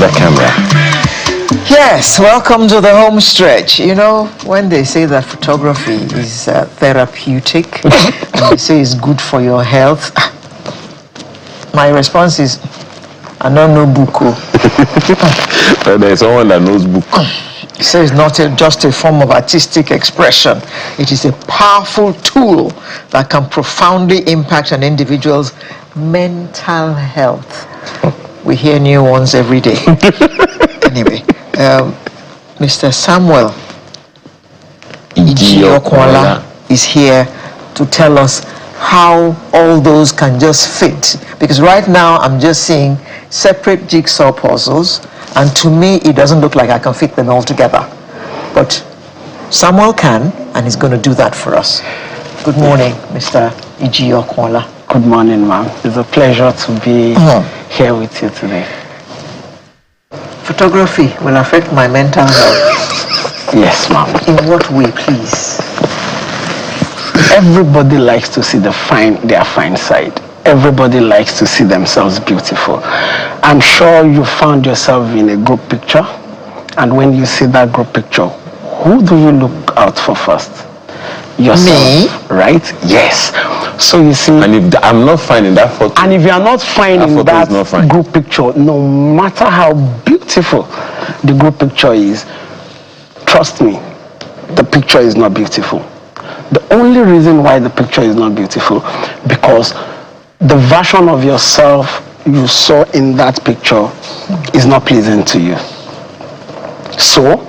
the camera. Yes, welcome to the home stretch. You know, when they say that photography is therapeutic, and they say it's good for your health, my response is, I don't know book. But there's someone that knows book. It says not just a form of artistic expression. It is a powerful tool that can profoundly impact an individual's mental health. We hear new ones every day. Anyway, Mr. Samuel Ijiokwala is here to tell us how all those can just fit. Because right now I'm just seeing separate jigsaw puzzles, and to me it doesn't look like I can fit them all together. But Samuel can, and he's going to do that for us. Good morning, Mr. Ijiokwala. Good morning, ma'am. It's a pleasure to be here with you today. Photography will affect my mental health. Yes, ma'am. In what way, please? Everybody likes to see their fine side. Everybody likes to see themselves beautiful. I'm sure you found yourself in a group picture, and when you see that group picture, who do you look out for first? Yourself, me? Right? Yes. So you see, And if I'm not finding that photo, and if you are not finding that fine. group picture, no matter how beautiful the group picture is, trust me, the picture is not beautiful. The only reason why the picture is not beautiful, because the version of yourself you saw in that picture is not pleasing to you. So,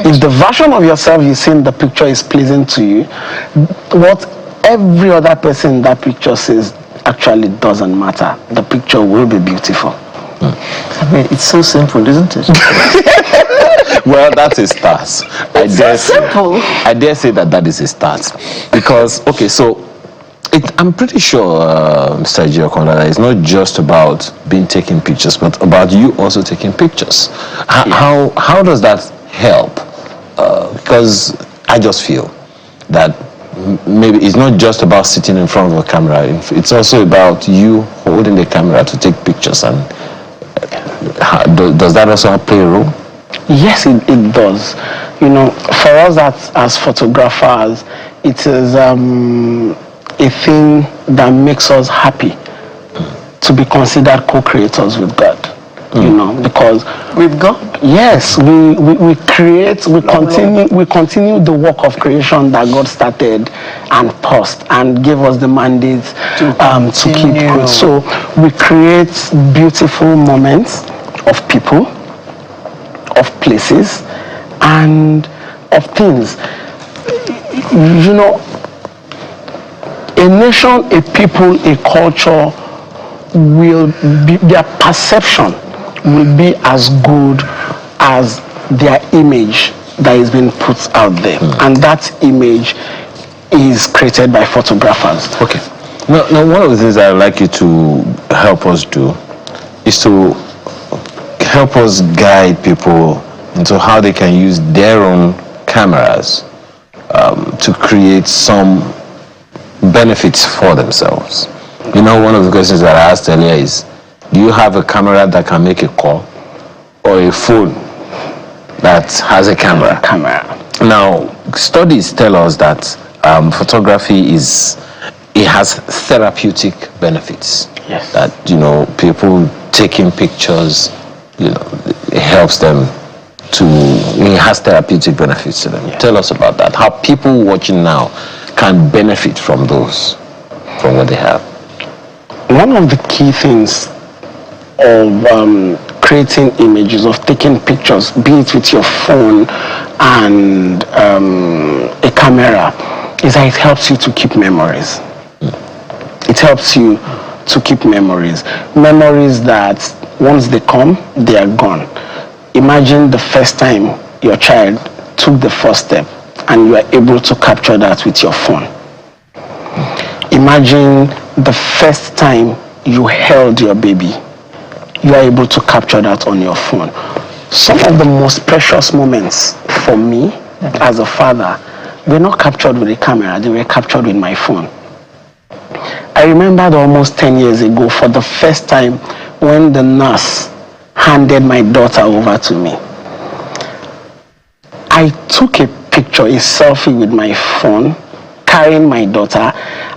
if the version of yourself you see in the picture is pleasing to you, what every other person in that picture says actually doesn't matter. The picture will be beautiful. I mean, it's so simple, isn't it? well, that's a start. Simple. I dare say that is a start. Because, okay, so I'm pretty sure, Mr. Ijiokwala, that it's not just about being taking pictures, but about you also taking pictures. How does that help? Because I just feel that maybe it's not just about sitting in front of a camera. It's also about you holding the camera to take pictures. And does that also play a role? Yes, it does. You know, for us as photographers, it is a thing that makes us happy to be considered co-creators with God. You know, because With God? yes, we create, we continue the work of creation that God started and paused and gave us the mandate to keep going. So we create beautiful moments of people, of places, and of things. You know, a nation, a people, a culture will be, their perception will be as good as their image that is being put out there. And that image is created by photographers. Okay. Now, one of the things I'd like you to help us do is to help us guide people into how they can use their own cameras to create some benefits for themselves. You know, one of the questions that I asked earlier is, do you have a camera that can make a call, or a phone that has a camera? Now, studies tell us that photography has therapeutic benefits. Yes. That, you know, people taking pictures, you know, it helps them it has therapeutic benefits to them. Yeah. Tell us about that. How people watching now can benefit from from what they have. One of the key things of creating images, of taking pictures, be it with your phone and a camera, is that it helps you to keep memories. It helps you to keep memories. Memories that once they come, they are gone. Imagine the first time your child took the first step and you are able to capture that with your phone. Imagine the first time you held your baby. You are able to capture that on your phone. Some of the most precious moments for me as a father were not captured with a camera, they were captured with my phone. I remembered almost 10 years ago, for the first time, when the nurse handed my daughter over to me, I took a picture, a selfie with my phone, carrying my daughter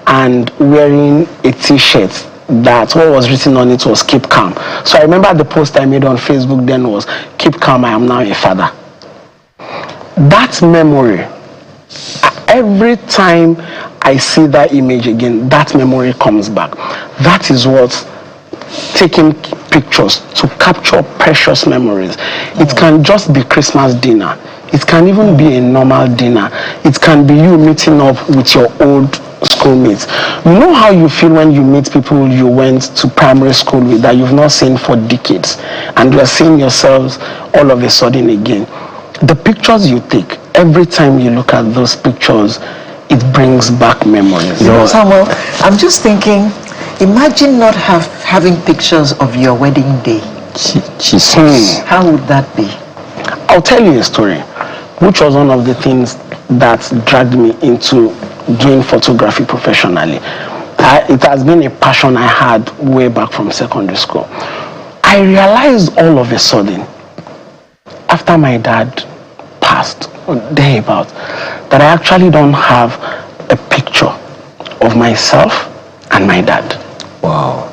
and wearing a t-shirt that what was written on it was "Keep Calm." So I remember the post I made on Facebook then was "Keep calm, I am now a father." That memory, every time I see that image again, that memory comes back. That is what taking pictures to capture precious memories. It can just be Christmas dinner. It can even be a normal dinner. It can be you meeting up with your old schoolmates. You know how you feel when you meet people you went to primary school with that you've not seen for decades, and you're seeing yourselves all of a sudden again. The pictures you take, every time you look at those pictures, it brings back memories. You know, Samuel, I'm just thinking, imagine not having pictures of your wedding day. Jesus. How would that be? I'll tell you a story, which was one of the things that dragged me into doing photography professionally. It has been a passion I had way back from secondary school. I realized all of a sudden, after my dad passed, or day about, that I actually don't have a picture of myself and my dad. Wow.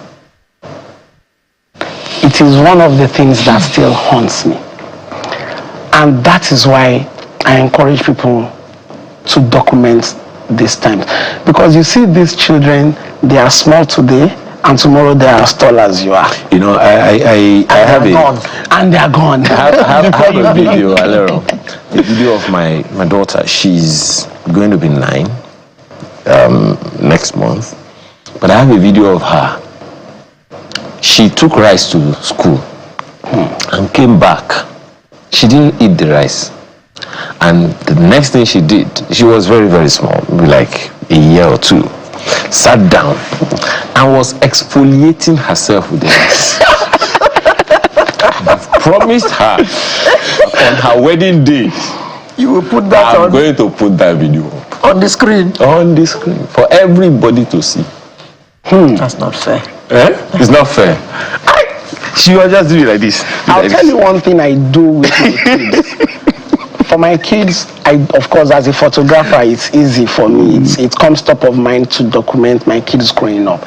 It is one of the things that still haunts me. And that is why I encourage people to document these times. Because you see these children, they are small today, and tomorrow they are as tall as you are. You know, I have And they are gone. I have a video, Alero, a video of my daughter. She's going to be 9 next month. But I have a video of her. She took rice to school and came back. She didn't eat the rice. And the next thing she did, she was very, very small, maybe like a year or 2, sat down and was exfoliating herself with the rice. I've promised her on her wedding day, You will put that I'm going to put that video up. on the screen. On the screen for everybody to see. That's not fair. It's not fair. She was just doing like this. I'll tell you one thing I do with my kids. For my kids, of course, as a photographer, it's easy for me. It comes top of mind to document my kids growing up.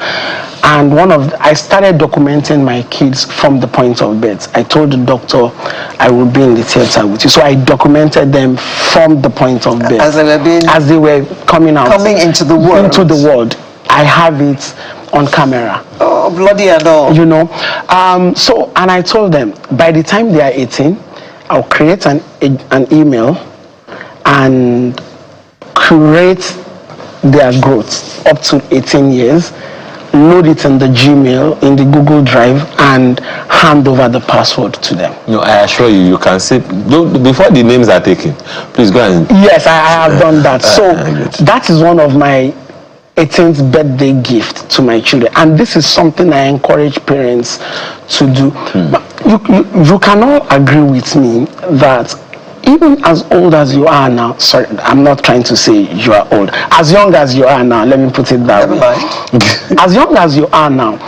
And I started documenting my kids from the point of birth. I told the doctor I would be in the theater with you. So I documented them from the point of birth. As they were coming out. Coming into the world. Into the world. I have it on camera. Oh, bloody and all. You know. And I told them, by the time they are 18, I'll create an email and curate their growth up to 18 years, load it in the Gmail, in the Google Drive, and hand over the password to them. No, I assure you, you can say, before the names are taken, please go and... Yes, I have done that. So that is one of my 18th birthday gift to my children, and this is something I encourage parents to do. But you cannot agree with me that even as old as you are now, sorry, I'm not trying to say you are old, as young as you are now, let me put it that way. As young as you are now,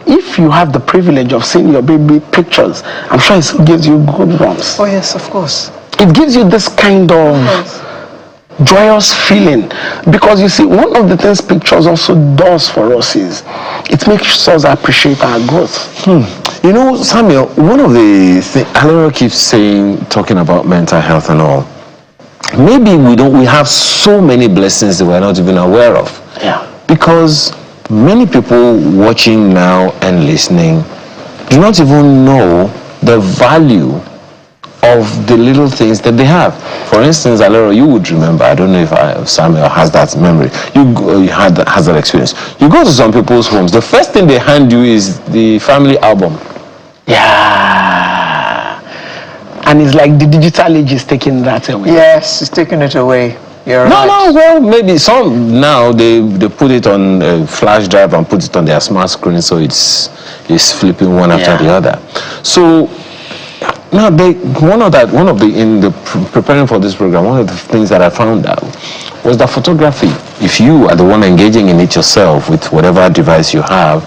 if you have the privilege of seeing your baby pictures, I'm sure it gives you good ones. Oh yes, of course. It gives you this kind of joyous feeling, because you see, one of the things pictures also does for us is it makes us appreciate our growth. You know, Samuel, one of the things Alero keeps saying, talking about mental health and all, maybe we have so many blessings that we're not even aware of. Yeah. Because many people watching now and listening do not even know the value of the little things that they have. For instance, Alero, you would remember, I don't know if Samuel has that memory, has that experience. You go to some people's homes, the first thing they hand you is the family album. Yeah. And it's like the digital age is taking that away. Yes, it's taking it away. You're right. No, well, maybe some now they put it on a flash drive and put it on their smart screen, so it's flipping one after the other. So now in preparing for this program, one of the things that I found out was that photography, if you are the one engaging in it yourself with whatever device you have,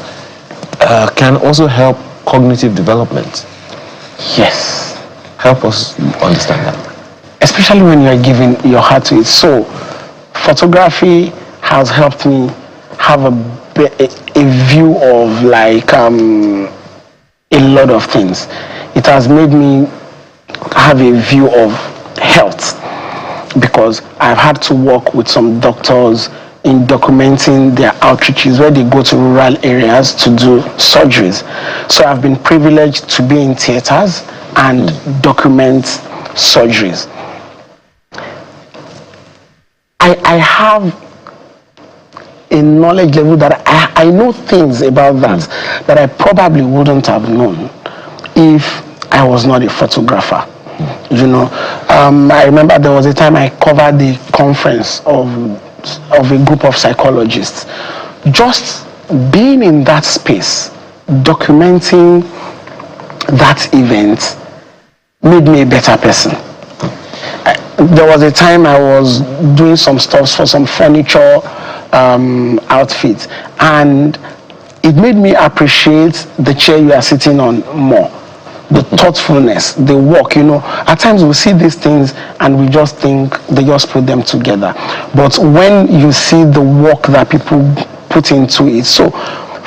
can also help cognitive development. Yes. Help us understand that. Especially when you are giving your heart to it. So, photography has helped me have a view of like a lot of things. It has made me have a view of health, because I've had to work with some doctors in documenting their outreaches where they go to rural areas to do surgeries. So I've been privileged to be in theaters and document surgeries. I have a knowledge level that I know things about that I probably wouldn't have known if I was not a photographer. You know, I remember there was a time I covered the conference of a group of psychologists. Just being in that space, documenting that event, made me a better person. There was a time I was doing some stuff for some furniture outfits, and it made me appreciate the chair you are sitting on more. The thoughtfulness, the work, you know. At times we see these things and we just think they just put them together. But when you see the work that people put into it, so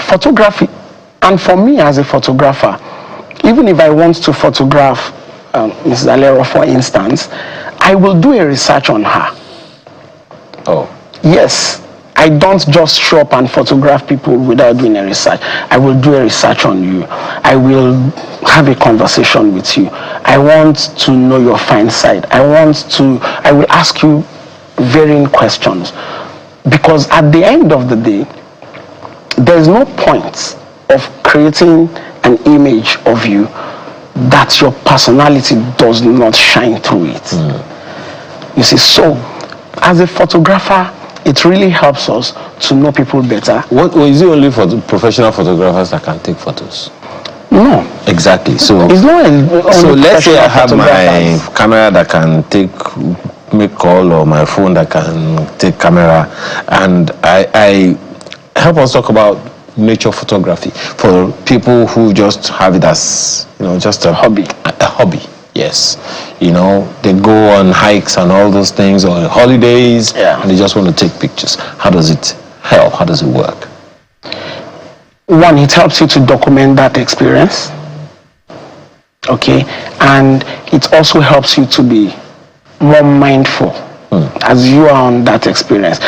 photography, and for me as a photographer, even if I want to photograph Mrs. Alero, for instance, I will do a research on her. Oh. Yes. I don't just show up and photograph people without doing a research. I will do a research on you. I will have a conversation with you. I want to know your fine side. I will ask you varying questions. Because at the end of the day, there's no point of creating an image of you that your personality does not shine through it. You see, so as a photographer, it really helps us to know people better. What is it only for the professional photographers that can take photos? No. Exactly. So it's not so let's say I have my photographers. camera that can make call, or my phone that can take camera, and I help us talk about nature photography for people who just have it as, you know, just a hobby. A hobby. Yes, you know, they go on hikes and all those things, or holidays, and they just want to take pictures. How does it help? How does it work? One, it helps you to document that experience. Okay, and it also helps you to be more mindful as you are on that experience.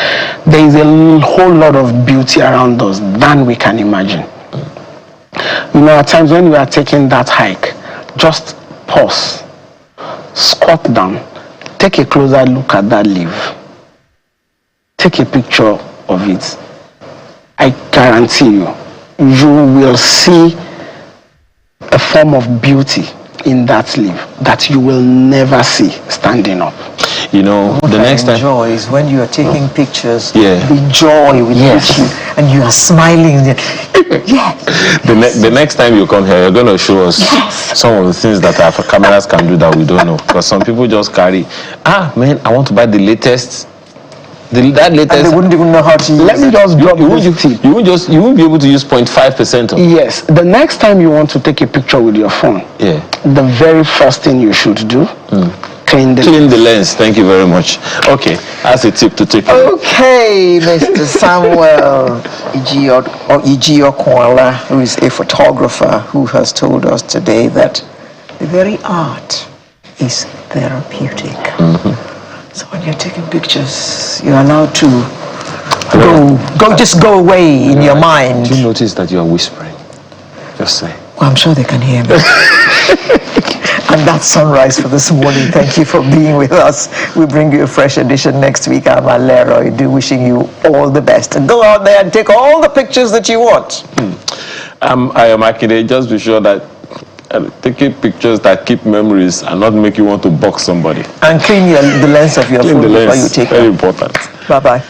There is a whole lot of beauty around us than we can imagine. You know, at times when we are taking that hike, just pause, squat down, take a closer look at that leaf, take a picture of it. I guarantee you will see a form of beauty in that leaf that you will never see standing up. You know, what the next time enjoy is when you are taking pictures, the joy with which you, and you are smiling. The next time you come here, you're going to show us some of the things that our cameras can do that we don't know. Because some people just carry, man, I want to buy the latest. That latest. And they wouldn't even know how to use it. Let me just drop this tip. You won't be able to use 0.5% of it. Yes. The next time you want to take a picture with your phone, the very first thing you should do, clean the lens. Thank you very much. Okay, that's a tip to take. Okay, Mr. Samuel Ijiokwala, who is a photographer, who has told us today that the very art is therapeutic. So when you're taking pictures, you're allowed to just go away in your mind. Do you notice that you are whispering? Just say. Well, I'm sure they can hear me. And that's Sunrise for this morning. Thank you for being with us. We bring you a fresh edition next week. I'm Alero. I do wishing you all the best. And go out there and take all the pictures that you want. I am Akide. Just be sure that taking pictures that keep memories and not make you want to box somebody. And clean the lens of your phone before you take it. Very important. Bye-bye.